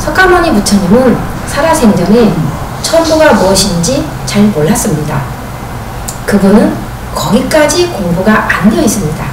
석가모니 부처님은 살아생전에 천도가 무엇인지 잘 몰랐습니다. 그분은 거기까지 공부가 안 되어 있습니다.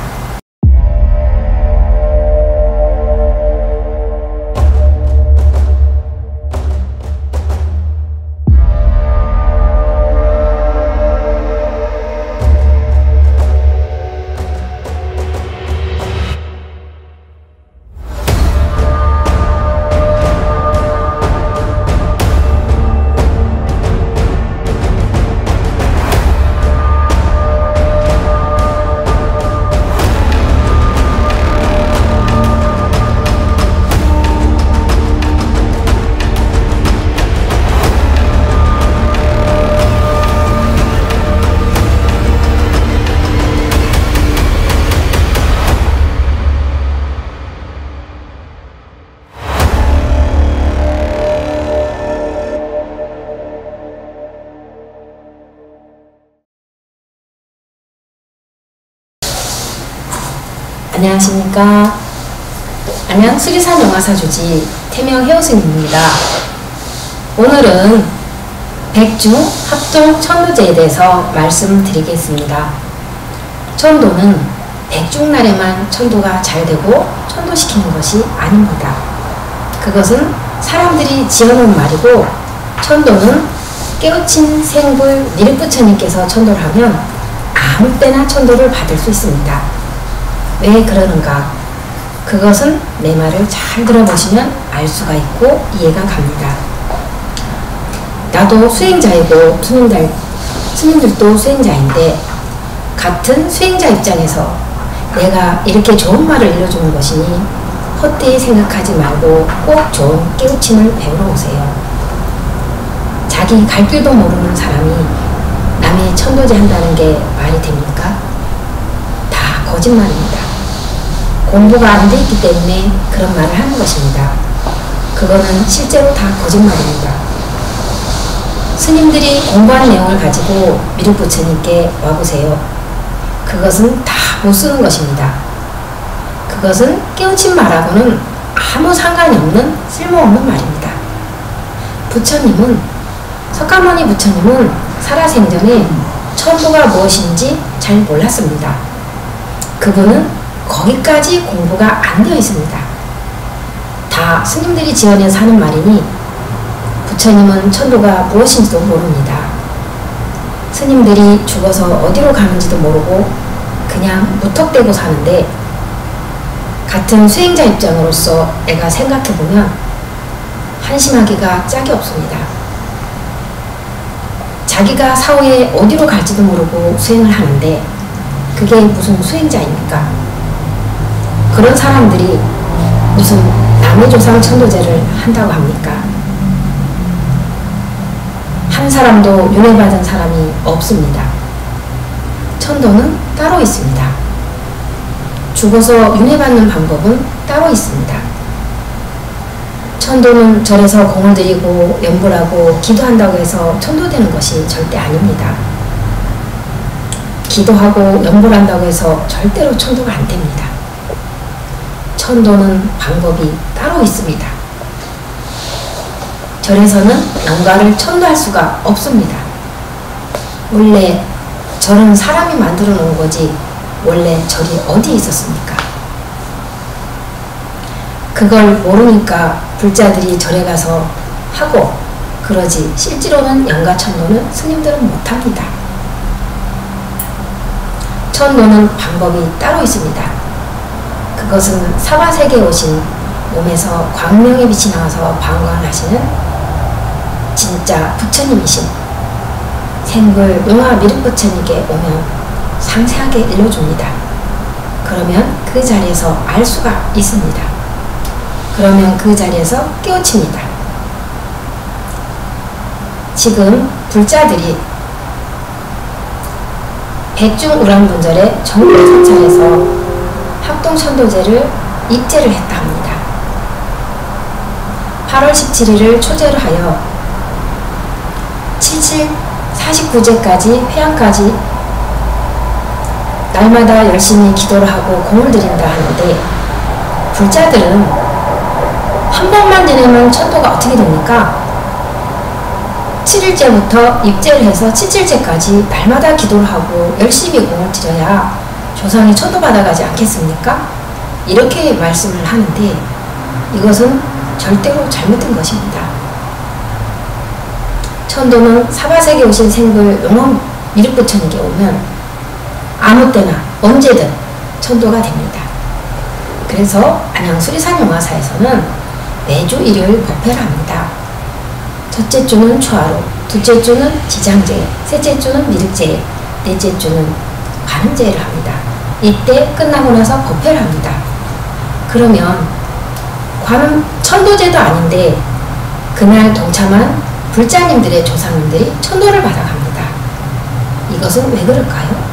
안녕하십니까. 안녕 수리산 영화사 주지 태명 해오승입니다. 오늘은 백중 합종 천도제에 대해서 말씀드리겠습니다. 천도는 백중날에만 천도가 잘 되고 천도시키는 것이 아닙니다. 그것은 사람들이 지어놓은 말이고, 천도는 깨우친 생불 미륵부처님께서 천도를 하면 아무 때나 천도를 받을 수 있습니다. 왜 그러는가? 그것은 내 말을 잘 들어보시면 알 수가 있고 이해가 갑니다. 나도 수행자이고 스님들도 수행자인데, 같은 수행자 입장에서 내가 이렇게 좋은 말을 일러주는 것이니 헛되이 생각하지 말고 꼭 좋은 깨우침을 배우러 오세요. 자기 갈 길도 모르는 사람이 남의 천도제 한다는 게 말이 됩니까? 다 거짓말입니다. 공부가 안 돼 있기 때문에 그런 말을 하는 것입니다. 그거는 실제로 다 거짓말입니다. 스님들이 공부한 내용을 가지고 미륵부처님께 와보세요. 그것은 다 못 쓰는 것입니다. 그것은 깨우친 말하고는 아무 상관이 없는 쓸모없는 말입니다. 부처님은, 석가모니 부처님은 살아생전에 천도가 무엇인지 잘 몰랐습니다. 그분은 거기까지 공부가 안 되어 있습니다. 다 스님들이 지어내서 하는 말이니 부처님은 천도가 무엇인지도 모릅니다. 스님들이 죽어서 어디로 가는지도 모르고 그냥 무턱대고 사는데, 같은 수행자 입장으로서 내가 생각해보면 한심하기가 짝이 없습니다. 자기가 사후에 어디로 갈지도 모르고 수행을 하는데 그게 무슨 수행자입니까? 그런 사람들이 무슨 남의 조상 천도제를 한다고 합니까? 한 사람도 윤회받은 사람이 없습니다. 천도는 따로 있습니다. 죽어서 윤회받는 방법은 따로 있습니다. 천도는 절에서 공을 들이고 연불하고 기도한다고 해서 천도되는 것이 절대 아닙니다. 기도하고 연불한다고 해서 절대로 천도가 안 됩니다. 천도는 방법이 따로 있습니다. 절에서는 영가를 천도할 수가 없습니다. 원래 절은 사람이 만들어 놓은 거지 원래 절이 어디에 있었습니까? 그걸 모르니까 불자들이 절에 가서 하고 그러지, 실제로는 영가천도는 스님들은 못합니다. 천도는 방법이 따로 있습니다. 그것은 사바세계에 오신 몸에서 광명의 빛이 나와서 방광하시는 진짜 부처님이신 생불 용화 미륵부처님께 오면 상세하게 일러줍니다. 그러면 그 자리에서 알 수가 있습니다. 그러면 그 자리에서 깨우칩니다. 지금 불자들이 백중우랑분절에 정부 사찰에서 합동천도제를 입제를 했다 합니다. 8월 17일을 초제로 하여 49제까지 회양까지 날마다 열심히 기도를 하고 공을 들인다 하는데, 불자들은 한 번만 지내면 천도가 하겠습니까? 7일째부터 입제를 해서 7일째까지 날마다 기도를 하고 열심히 공을 들여야 조상이 천도받아가지 않겠습니까? 이렇게 말씀을 하는데 이것은 절대로 잘못된 것입니다. 천도는 사바세계에 오신 생불 용왕 미륵부처님께 오면 아무 때나 언제든 천도가 됩니다. 그래서 안양 수리산 용화사에서는 매주 일요일 법회를 합니다. 첫째 주는 초하루, 둘째 주는 지장제, 셋째 주는 미륵제, 넷째 주는 관음제를 합니다. 이때 끝나고 나서 법회를 합니다. 그러면 관음 천도제도 아닌데 그날 동참한 불자님들의 조상님들이 천도를 받아갑니다. 이것은 왜 그럴까요?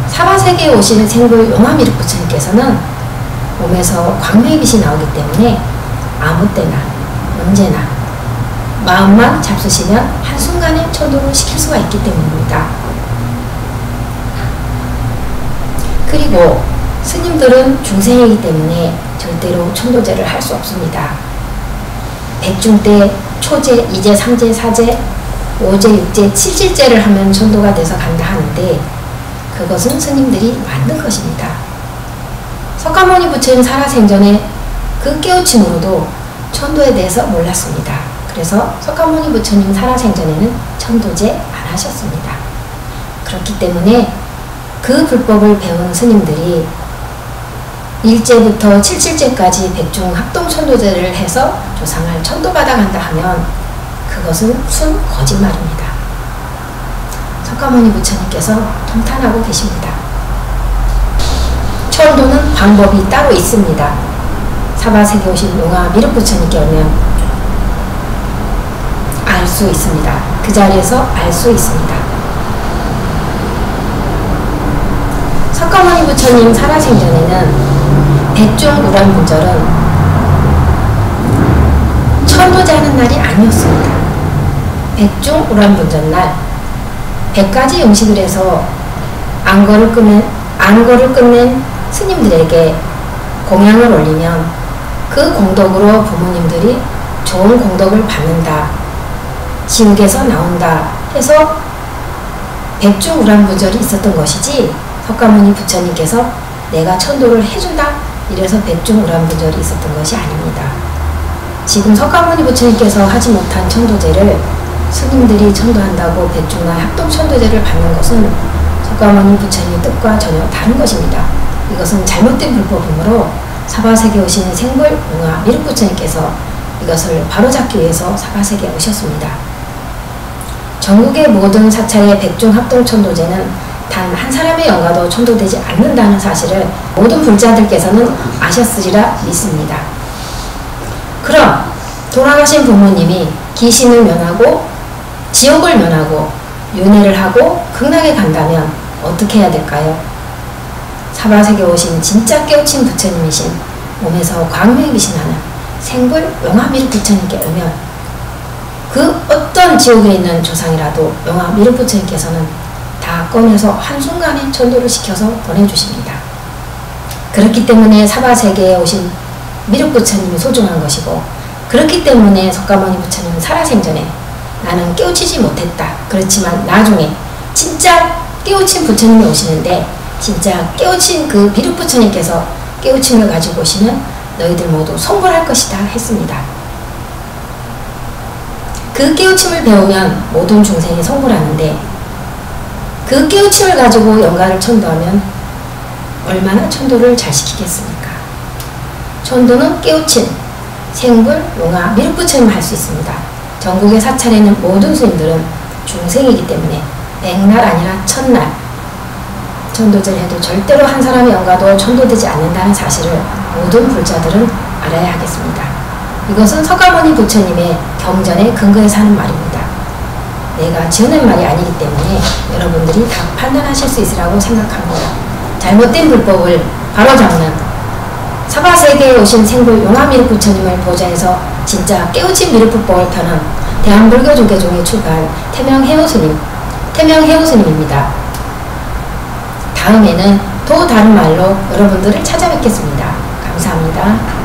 사바세계에 오시는 생불 용화미륵부처님께서는 몸에서 광명의 빛이 나오기 때문에 아무 때나 언제나 마음만 잡수시면 한순간에 천도를 시킬 수가 있기 때문입니다. 그리고 스님들은 중생이기 때문에 절대로 천도제를 할 수 없습니다. 백중 때 초제, 이제, 삼제, 사제, 오제, 육제, 칠질제를 하면 천도가 돼서 간다 하는데 그것은 스님들이 만든 것입니다. 석가모니 부처님 살아생전에 그 깨우침으로도 천도에 대해서 몰랐습니다. 그래서 석가모니 부처님 살아생전에는 천도제 안 하셨습니다. 그렇기 때문에 그 불법을 배운 스님들이 1제부터 7질제까지 백중 합동천도제를 해서 조상을 천도받아간다 하면 그것은 순 거짓말입니다. 석가모니 부처님께서 통탄하고 계십니다. 천도는 방법이 따로 있습니다. 사바세계에 오신 용화 미륵부처님께 오면 알 수 있습니다. 그 자리에서 알 수 있습니다. 석가모니 부처님 살아생전에는 백중우란분절은 천도제하는 날이 아니었습니다. 백중우란분절날 100가지 음식을 해서 안거를 끝낸 스님들에게 공양을 올리면 그 공덕으로 부모님들이 좋은 공덕을 받는다, 지옥에서 나온다 해서 백중우란분절이 있었던 것이지 석가모니 부처님께서 내가 천도를 해준다 이래서 백중우란분절이 있었던 것이 아닙니다. 지금 석가모니 부처님께서 하지 못한 천도제를 스님들이 천도한다고 백중날 합동천도제를 받는 것은 석가모니 부처님의 뜻과 전혀 다른 것입니다. 이것은 잘못된 불법이므로 사바세계에 오신 생불 용화 미륵부처님께서 이것을 바로잡기 위해서 사바세계에 오셨습니다. 전국의 모든 사찰의 백중 합동천도제는 단 한 사람의 영가도 천도되지 않는다는 사실을 모든 불자들께서는 아셨으리라 믿습니다. 그럼 돌아가신 부모님이 귀신을 면하고 지옥을 면하고 윤회를 하고 극락에 간다면 어떻게 해야 될까요? 사바세계에 오신 진짜 깨우친 부처님이신 몸에서 광명의 빛이 나는 생불 용화미륵 부처님께 오면 그 어떤 지옥에 있는 조상이라도 용화미륵 부처님께서는 다 꺼내서 한순간에 천도를 시켜서 보내주십니다. 그렇기 때문에 사바세계에 오신 미륵부처님이 소중한 것이고 그렇기 때문에 석가모니 부처님은 살아생전에 나는 깨우치지 못했다. 그렇지만 나중에 진짜 깨우친 부처님이 오시는데 진짜 깨우친 그 미륵부처님께서 깨우침을 가지고 오시면 너희들 모두 성불할 것이다 했습니다. 그 깨우침을 배우면 모든 중생이 성불하는데 그 깨우침을 가지고 영가를 천도하면 얼마나 천도를 잘 시키겠습니까? 천도는 깨우친 생불, 용화, 미륵부처님 할 수 있습니다. 전국의 사찰에 있는 모든 스님들은 중생이기 때문에 백날 아니라 천날 천도제를 해도 절대로 한 사람의 영가도 천도되지 않는다는 사실을 모든 불자들은 알아야 하겠습니다. 이것은 석가모니 부처님의 경전에 근거해서 하는 말입니다. 내가 지어낸 말이 아니기 때문에 여러분들이 다 판단하실 수 있으라고 생각합니다. 잘못된 불법을 바로잡는 사바세계에 오신 생불 용화미륵 부처님을 보좌해서 진짜 깨우친 미륵불법을 펴는 대한불교 조계종에 출가한 태명해오스님입니다. 다음에는 또 다른 말로 여러분들을 찾아뵙겠습니다. 감사합니다.